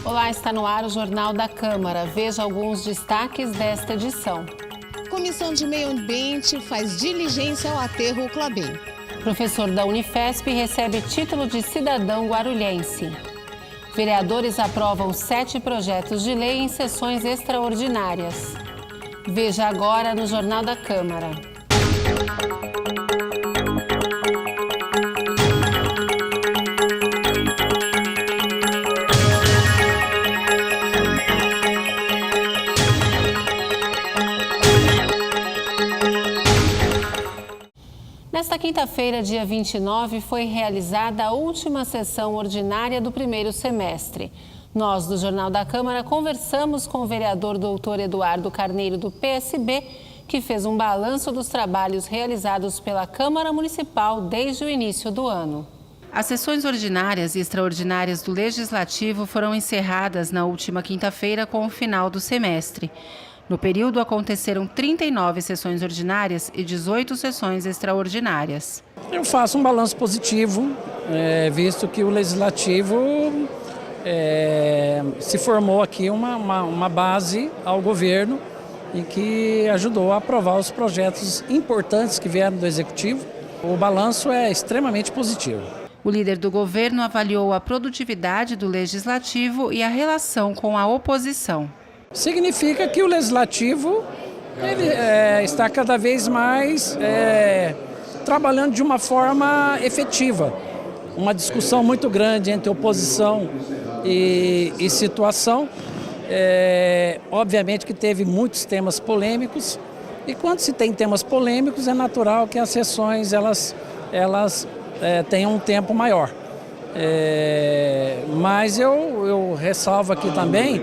Olá, está no ar o Jornal da Câmara. Veja alguns destaques desta edição. Comissão de Meio Ambiente faz diligência ao aterro Clabem. Professor da Unifesp recebe título de cidadão guarulhense. Vereadores aprovam 7 projetos de lei em sessões extraordinárias. Veja agora no Jornal da Câmara. Nesta quinta-feira, dia 29, foi realizada a última sessão ordinária do primeiro semestre. Nós, do Jornal da Câmara, conversamos com o vereador doutor Eduardo Carneiro, do PSB, que fez um balanço dos trabalhos realizados pela Câmara Municipal desde o início do ano. As sessões ordinárias e extraordinárias do Legislativo foram encerradas na última quinta-feira com o final do semestre. No período, aconteceram 39 sessões ordinárias e 18 sessões extraordinárias. Eu faço um balanço positivo, visto que o Legislativo se formou aqui uma base ao governo e que ajudou a aprovar os projetos importantes que vieram do Executivo. O balanço é extremamente positivo. O líder do governo avaliou a produtividade do Legislativo e a relação com a oposição. Significa que o Legislativo está cada vez mais trabalhando de uma forma efetiva. Uma discussão muito grande entre oposição e situação. Obviamente que teve muitos temas polêmicos e quando se tem temas polêmicos é natural que as sessões elas tenham um tempo maior. Mas eu ressalvo aqui também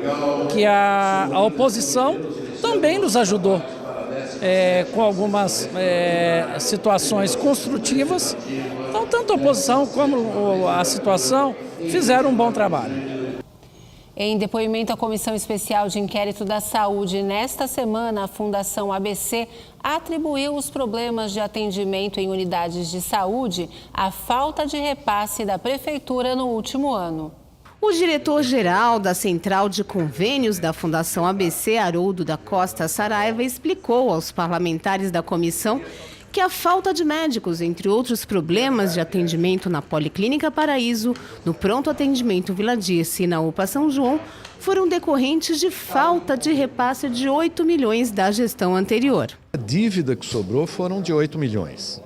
que a oposição também nos ajudou com algumas situações construtivas. Então, tanto a oposição como a situação fizeram um bom trabalho. Em depoimento à Comissão Especial de Inquérito da Saúde, nesta semana, a Fundação ABC atribuiu os problemas de atendimento em unidades de saúde à falta de repasse da Prefeitura no último ano. O diretor-geral da Central de Convênios da Fundação ABC, Haroldo da Costa Saraiva, explicou aos parlamentares da comissão que a falta de médicos, entre outros problemas de atendimento na Policlínica Paraíso, no Pronto Atendimento Vila Dirce e na UPA São João, foram decorrentes de falta de repasse de 8 milhões da gestão anterior. A dívida que sobrou foram de 8 milhões,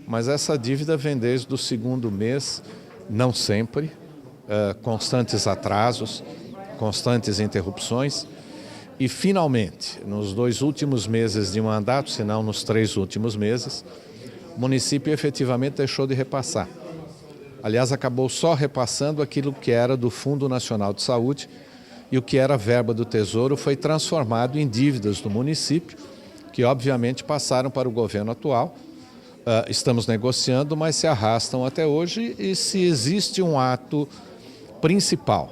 mas essa dívida vem desde o segundo mês, não sempre, constantes atrasos, constantes interrupções. E, finalmente, nos 2 últimos meses de mandato, se não nos 3 últimos meses, o município efetivamente deixou de repassar. Aliás, acabou só repassando aquilo que era do Fundo Nacional de Saúde e o que era verba do Tesouro foi transformado em dívidas do município, que obviamente passaram para o governo atual. Estamos negociando, mas se arrastam até hoje e se existe um ato principal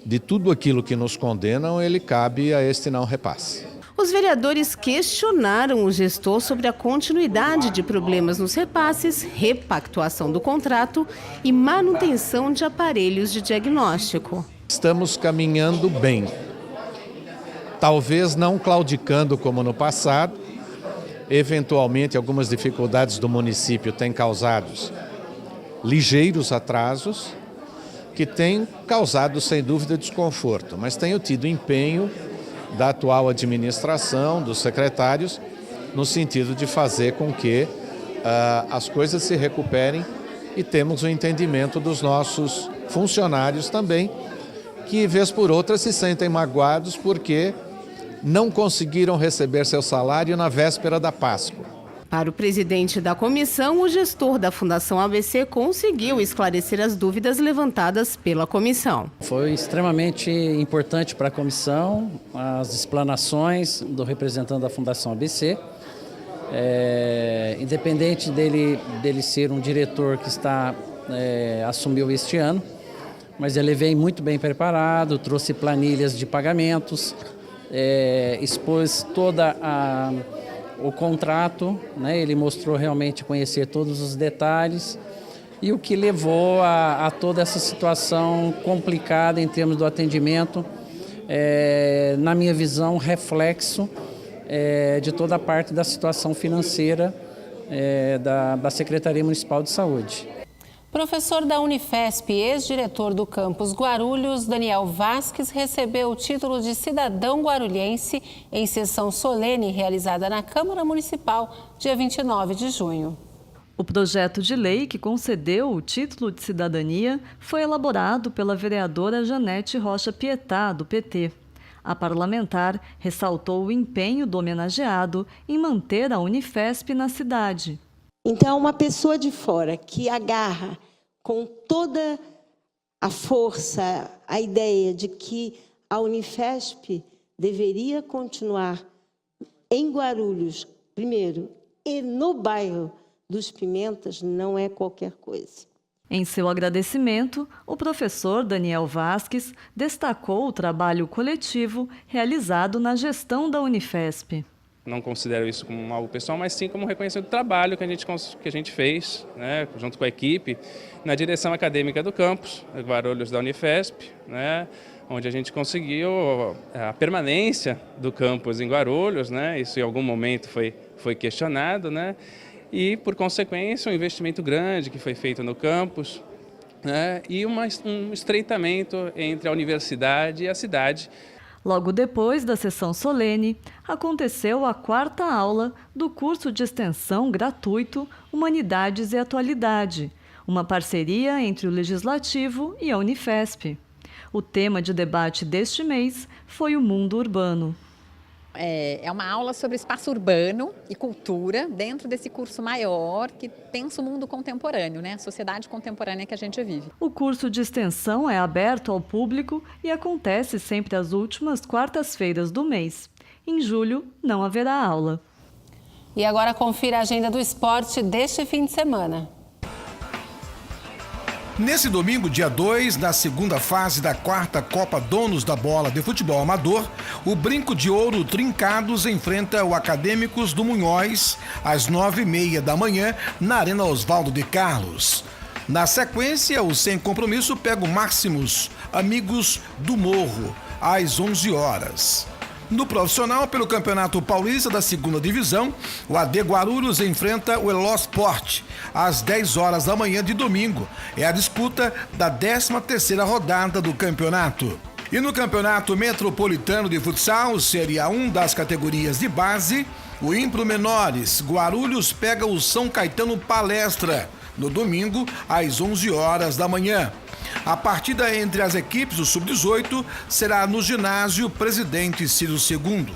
de tudo aquilo que nos condenam, ele cabe a este não repasse. Os vereadores questionaram o gestor sobre a continuidade de problemas nos repasses, repactuação do contrato e manutenção de aparelhos de diagnóstico. Estamos caminhando bem, talvez não claudicando como no passado. Eventualmente, algumas dificuldades do município têm causado ligeiros atrasos, que tem causado, sem dúvida, desconforto, mas tenho tido empenho da atual administração, dos secretários, no sentido de fazer com que as coisas se recuperem e temos o entendimento dos nossos funcionários também, que, vez por outra, se sentem magoados porque não conseguiram receber seu salário na véspera da Páscoa. Para o presidente da comissão, o gestor da Fundação ABC conseguiu esclarecer as dúvidas levantadas pela comissão. Foi extremamente importante para a comissão as explanações do representante da Fundação ABC. Independente dele ser um diretor que assumiu este ano, mas ele vem muito bem preparado, trouxe planilhas de pagamentos, expôs toda o contrato, né? Ele mostrou realmente conhecer todos os detalhes, e o que levou a toda essa situação complicada em termos do atendimento, na minha visão, reflexo de toda a parte da situação financeira da Secretaria Municipal de Saúde. Professor da Unifesp, ex-diretor do campus Guarulhos, Daniel Vasques, recebeu o título de cidadão guarulhense em sessão solene realizada na Câmara Municipal, dia 29 de junho. O projeto de lei que concedeu o título de cidadania foi elaborado pela vereadora Janete Rocha Pietá, do PT. A parlamentar ressaltou o empenho do homenageado em manter a Unifesp na cidade. Então, uma pessoa de fora que agarra com toda a força a ideia de que a Unifesp deveria continuar em Guarulhos, primeiro, e no bairro dos Pimentas, não é qualquer coisa. Em seu agradecimento, o professor Daniel Vasques destacou o trabalho coletivo realizado na gestão da Unifesp. Não considero isso como algo pessoal, mas sim como reconhecimento do trabalho que a gente fez, né, junto com a equipe, na direção acadêmica do campus, Guarulhos da Unifesp, né, onde a gente conseguiu a permanência do campus em Guarulhos, né, isso em algum momento foi questionado, né, e, por consequência, um investimento grande que foi feito no campus, né, e um estreitamento entre a universidade e a cidade. Logo depois da sessão solene, aconteceu a 4ª aula do curso de extensão gratuito Humanidades e Atualidade, uma parceria entre o Legislativo e a Unifesp. O tema de debate deste mês foi o mundo urbano. É uma aula sobre espaço urbano e cultura dentro desse curso maior que pensa o mundo contemporâneo, né? A sociedade contemporânea que a gente vive. O curso de extensão é aberto ao público e acontece sempre às últimas quartas-feiras do mês. Em julho, não haverá aula. E agora confira a agenda do esporte deste fim de semana. Nesse domingo, dia 2, na segunda fase da 4ª Copa Donos da Bola de Futebol Amador, o Brinco de Ouro Trincados enfrenta o Acadêmicos do Munhoz às 9h30 da manhã na Arena Oswaldo de Carlos. Na sequência, o Sem Compromisso pega o Máximos Amigos do Morro às 11 horas. No profissional, pelo Campeonato Paulista da 2ª Divisão, o AD Guarulhos enfrenta o Elosport às 10 horas da manhã de domingo. É a disputa da 13ª rodada do campeonato. E no Campeonato Metropolitano de Futsal, Série A1 das categorias de base, o Impro Menores Guarulhos pega o São Caetano Palestra no domingo às 11 horas da manhã. A partida entre as equipes do Sub-18 será no ginásio Presidente Ciro II.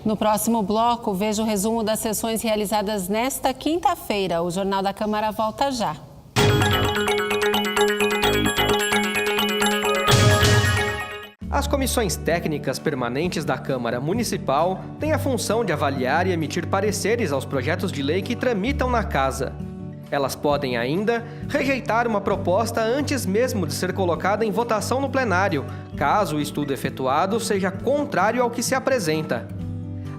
No próximo bloco, veja o resumo das sessões realizadas nesta quinta-feira. O Jornal da Câmara volta já. As comissões técnicas permanentes da Câmara Municipal têm a função de avaliar e emitir pareceres aos projetos de lei que tramitam na Casa. Elas podem ainda rejeitar uma proposta antes mesmo de ser colocada em votação no plenário, caso o estudo efetuado seja contrário ao que se apresenta.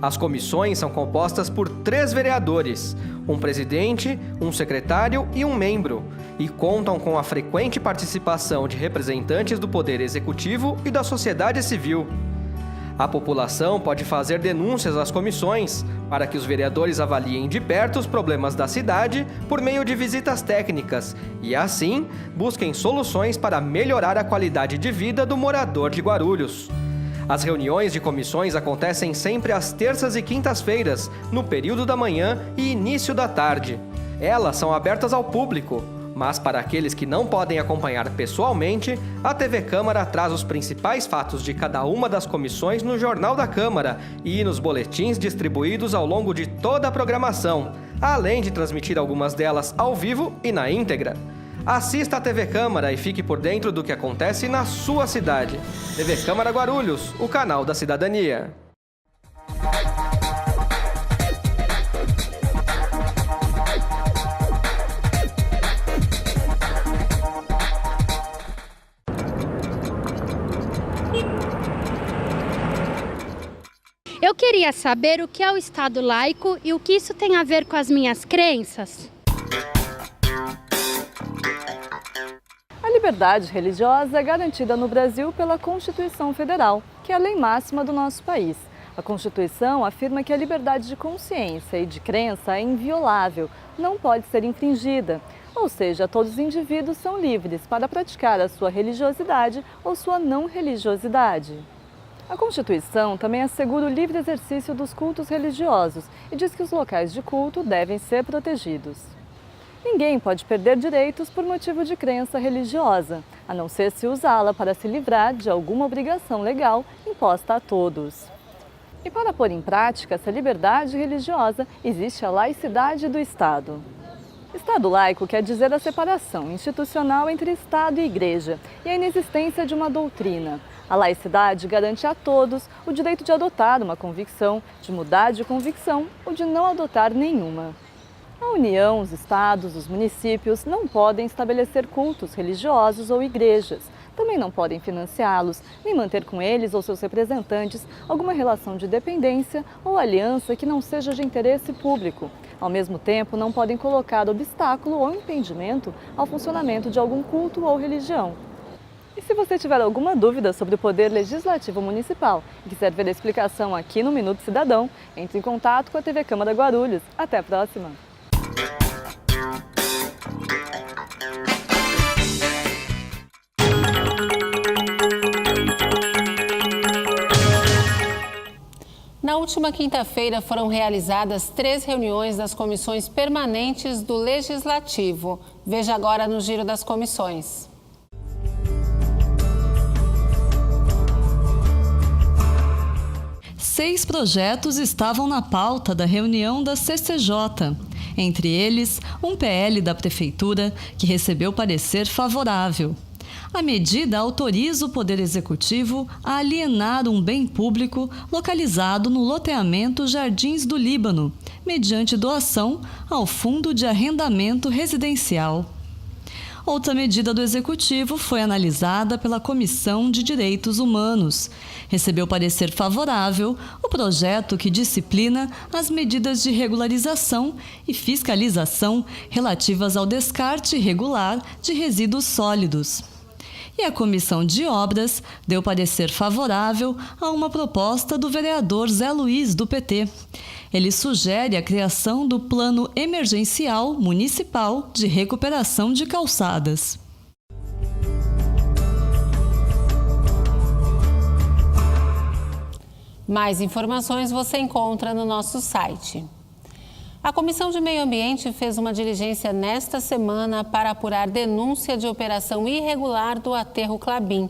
As comissões são compostas por 3 vereadores, um presidente, um secretário e um membro, e contam com a frequente participação de representantes do Poder Executivo e da sociedade civil. A população pode fazer denúncias às comissões para que os vereadores avaliem de perto os problemas da cidade por meio de visitas técnicas e, assim, busquem soluções para melhorar a qualidade de vida do morador de Guarulhos. As reuniões de comissões acontecem sempre às terças e quintas-feiras, no período da manhã e início da tarde. Elas são abertas ao público, mas para aqueles que não podem acompanhar pessoalmente, a TV Câmara traz os principais fatos de cada uma das comissões no Jornal da Câmara e nos boletins distribuídos ao longo de toda a programação, além de transmitir algumas delas ao vivo e na íntegra. Assista a TV Câmara e fique por dentro do que acontece na sua cidade. TV Câmara Guarulhos, o canal da cidadania. Eu queria saber o que é o Estado laico e o que isso tem a ver com as minhas crenças. liberdade religiosa é garantida no Brasil pela Constituição Federal, que é a lei máxima do nosso país. A Constituição afirma que a liberdade de consciência e de crença é inviolável, não pode ser infringida. Ou seja, todos os indivíduos são livres para praticar a sua religiosidade ou sua não religiosidade. A Constituição também assegura o livre exercício dos cultos religiosos e diz que os locais de culto devem ser protegidos. Ninguém pode perder direitos por motivo de crença religiosa, a não ser se usá-la para se livrar de alguma obrigação legal imposta a todos. E para pôr em prática essa liberdade religiosa, existe a laicidade do Estado. Estado laico quer dizer a separação institucional entre Estado e Igreja e a inexistência de uma doutrina. A laicidade garante a todos o direito de adotar uma convicção, de mudar de convicção ou de não adotar nenhuma. A União, os estados, os municípios não podem estabelecer cultos religiosos ou igrejas. Também não podem financiá-los, nem manter com eles ou seus representantes alguma relação de dependência ou aliança que não seja de interesse público. Ao mesmo tempo, não podem colocar obstáculo ou impedimento ao funcionamento de algum culto ou religião. E se você tiver alguma dúvida sobre o Poder Legislativo Municipal e quiser ver a explicação aqui no Minuto Cidadão, entre em contato com a TV Câmara Guarulhos. Até a próxima! Na última quinta-feira foram realizadas 3 reuniões das comissões permanentes do Legislativo. Veja agora no Giro das Comissões. Seis projetos estavam na pauta da reunião da CCJ. Entre eles, um PL da Prefeitura que recebeu parecer favorável. A medida autoriza o Poder Executivo a alienar um bem público localizado no loteamento Jardins do Líbano, mediante doação ao Fundo de Arrendamento Residencial. Outra medida do Executivo foi analisada pela Comissão de Direitos Humanos. Recebeu parecer favorável o projeto que disciplina as medidas de regularização e fiscalização relativas ao descarte irregular de resíduos sólidos. E a Comissão de Obras deu parecer favorável a uma proposta do vereador Zé Luiz, do PT. Ele sugere a criação do Plano Emergencial Municipal de Recuperação de Calçadas. Mais informações você encontra no nosso site. A Comissão de Meio Ambiente fez uma diligência nesta semana para apurar denúncia de operação irregular do aterro Klabin.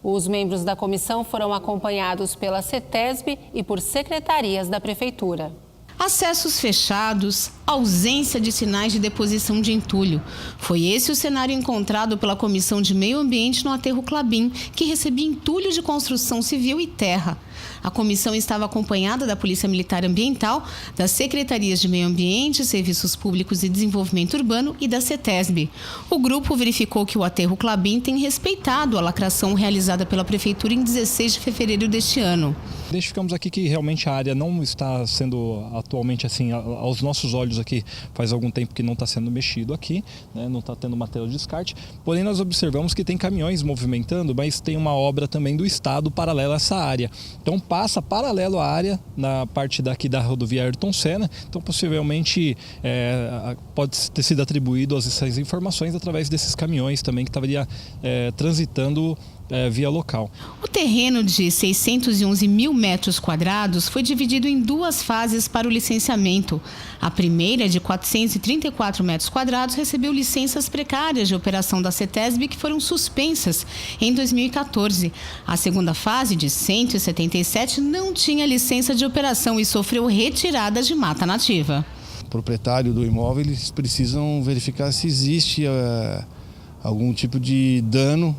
Os membros da comissão foram acompanhados pela CETESB e por secretarias da Prefeitura. Acessos fechados, ausência de sinais de deposição de entulho. Foi esse o cenário encontrado pela Comissão de Meio Ambiente no aterro Klabin, que recebia entulho de construção civil e terra. A comissão estava acompanhada da Polícia Militar Ambiental, das Secretarias de Meio Ambiente, Serviços Públicos e Desenvolvimento Urbano e da CETESB. O grupo verificou que o aterro Klabin tem respeitado a lacração realizada pela Prefeitura em 16 de fevereiro deste ano. Identificamos aqui que realmente a área não está sendo atualmente assim, aos nossos olhos aqui, faz algum tempo que não está sendo mexido aqui, né, não está tendo material de descarte, porém nós observamos que tem caminhões movimentando, mas tem uma obra também do Estado paralela a essa área. Então passa paralelo à área, na parte daqui da rodovia Ayrton Senna, então possivelmente pode ter sido atribuído essas informações através desses caminhões também que estaria transitando via local. O terreno de 611 mil metros quadrados foi dividido em 2 fases para o licenciamento. A primeira, de 434 metros quadrados, recebeu licenças precárias de operação da CETESB que foram suspensas em 2014. A segunda fase, de 177, não tinha licença de operação e sofreu retirada de mata nativa. O proprietário do imóvel, eles precisam verificar se existe algum tipo de dano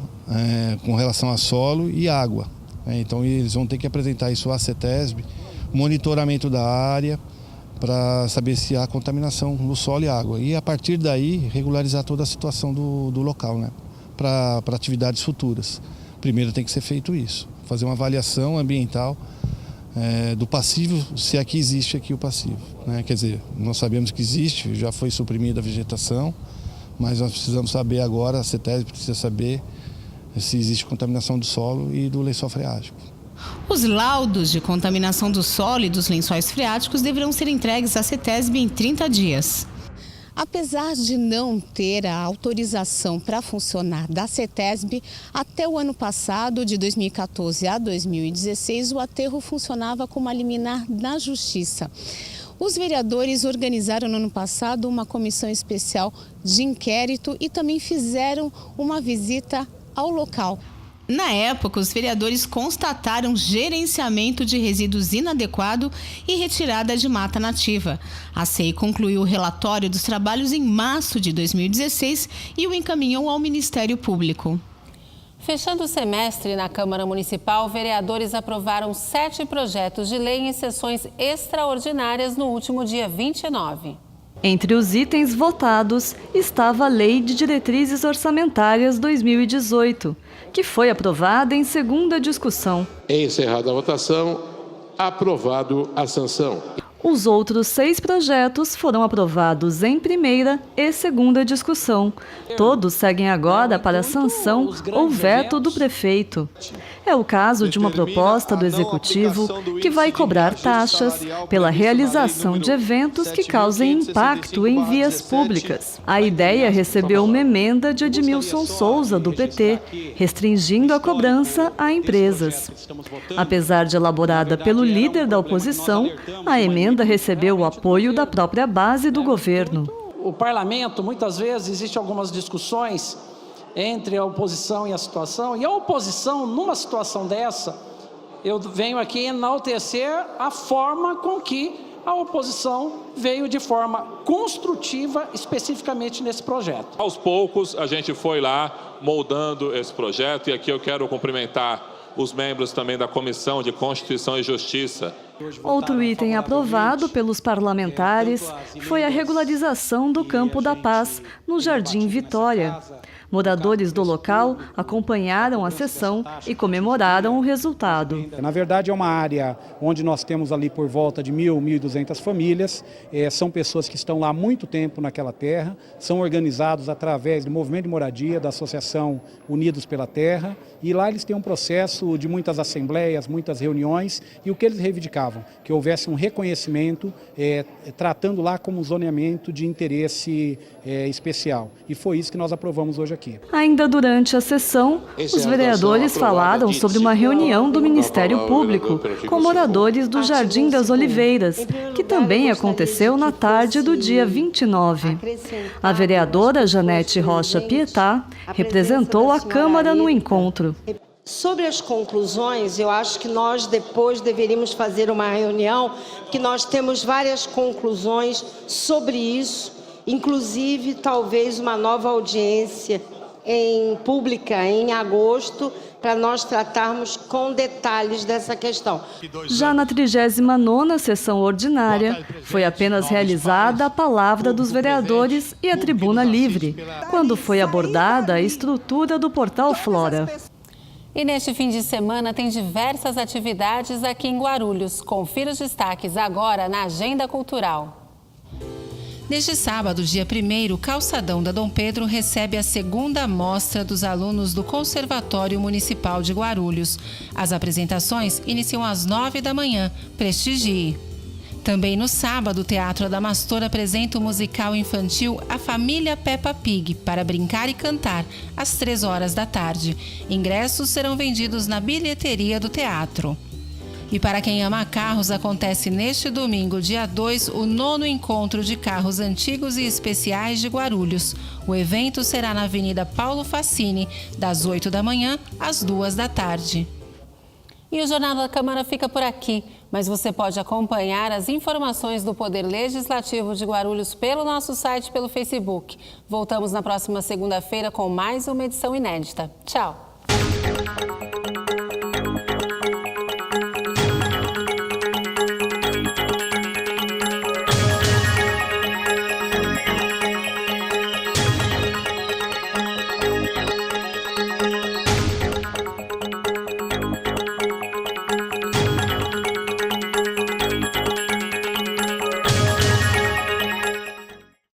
com relação a solo e água. Então eles vão ter que apresentar isso à CETESB, monitoramento da área, para saber se há contaminação no solo e água. E a partir daí regularizar toda a situação do local, né? Para atividades futuras. Primeiro tem que ser feito isso, fazer uma avaliação ambiental do passivo, se aqui existe aqui o passivo, né? Quer dizer, nós sabemos que existe, já foi suprimida a vegetação, mas nós precisamos saber agora, a CETESB precisa saber se existe contaminação do solo e do lençol freático. Os laudos de contaminação do solo e dos lençóis freáticos deverão ser entregues à CETESB em 30 dias. Apesar de não ter a autorização para funcionar da CETESB, até o ano passado, de 2014 a 2016, o aterro funcionava com uma liminar da Justiça. Os vereadores organizaram no ano passado uma comissão especial de inquérito e também fizeram uma visita ao local. Na época, os vereadores constataram gerenciamento de resíduos inadequado e retirada de mata nativa. A CEI concluiu o relatório dos trabalhos em março de 2016 e o encaminhou ao Ministério Público. Fechando o semestre na Câmara Municipal, vereadores aprovaram 7 projetos de lei em sessões extraordinárias no último dia 29. Entre os itens votados estava a Lei de Diretrizes Orçamentárias 2018, que foi aprovada em segunda discussão. Encerrada a votação, aprovado a sanção. Os outros 6 projetos foram aprovados em primeira e segunda discussão. Todos seguem agora para a sanção ou veto do prefeito. É o caso de uma proposta do Executivo que vai cobrar taxas pela realização de eventos que causem impacto em vias públicas. A ideia recebeu uma emenda de Edmilson Souza, do PT, restringindo a cobrança a empresas. Apesar de elaborada pelo líder da oposição, a emenda recebeu o apoio da própria base do governo. O parlamento, muitas vezes, existem algumas discussões entre a oposição e a situação, e a oposição, numa situação dessa, eu venho aqui enaltecer a forma com que a oposição veio de forma construtiva, especificamente nesse projeto. Aos poucos, a gente foi lá moldando esse projeto, e aqui eu quero cumprimentar os membros também da Comissão de Constituição e Justiça. Outro item aprovado pelos parlamentares foi a regularização do Campo da Paz, no Jardim Vitória. Moradores do local acompanharam a sessão e comemoraram o resultado. Na verdade, é uma área onde nós temos ali por volta de 1.200 famílias. São pessoas que estão lá há muito tempo naquela terra, são organizados através do movimento de moradia, da Associação Unidos pela Terra, e lá eles têm um processo de muitas assembleias, muitas reuniões, e o que eles reivindicavam? Que houvesse um reconhecimento, tratando lá como zoneamento de interesse especial. E foi isso que nós aprovamos hoje aqui. Ainda durante a sessão, os vereadores falaram sobre uma reunião do Ministério Público com moradores do Jardim das Oliveiras, que também aconteceu na tarde do dia 29. A vereadora Janete Rocha Pietá representou a Câmara no encontro. Sobre as conclusões, eu acho que nós depois deveríamos fazer uma reunião, que nós temos várias conclusões sobre isso, inclusive talvez uma nova audiência pública em agosto, para nós tratarmos com detalhes dessa questão. Já na 39ª sessão ordinária, foi apenas realizada a palavra dos vereadores e a tribuna livre, quando foi abordada a estrutura do Portal Flora. E neste fim de semana tem diversas atividades aqui em Guarulhos. Confira os destaques agora na Agenda Cultural. Neste sábado, dia 1º, o Calçadão da Dom Pedro recebe a segunda mostra dos alunos do Conservatório Municipal de Guarulhos. As apresentações iniciam às 9 da manhã. Prestigie! Também no sábado, o Teatro Adamastor apresenta o musical infantil A Família Peppa Pig, para brincar e cantar, às 3 horas da tarde. Ingressos serão vendidos na bilheteria do teatro. E para quem ama carros, acontece neste domingo, dia 2, o 9º Encontro de Carros Antigos e Especiais de Guarulhos. O evento será na Avenida Paulo Facini, das 8 da manhã às 2 da tarde. E o Jornal da Câmara fica por aqui, mas você pode acompanhar as informações do Poder Legislativo de Guarulhos pelo nosso site e pelo Facebook. Voltamos na próxima segunda-feira com mais uma edição inédita. Tchau!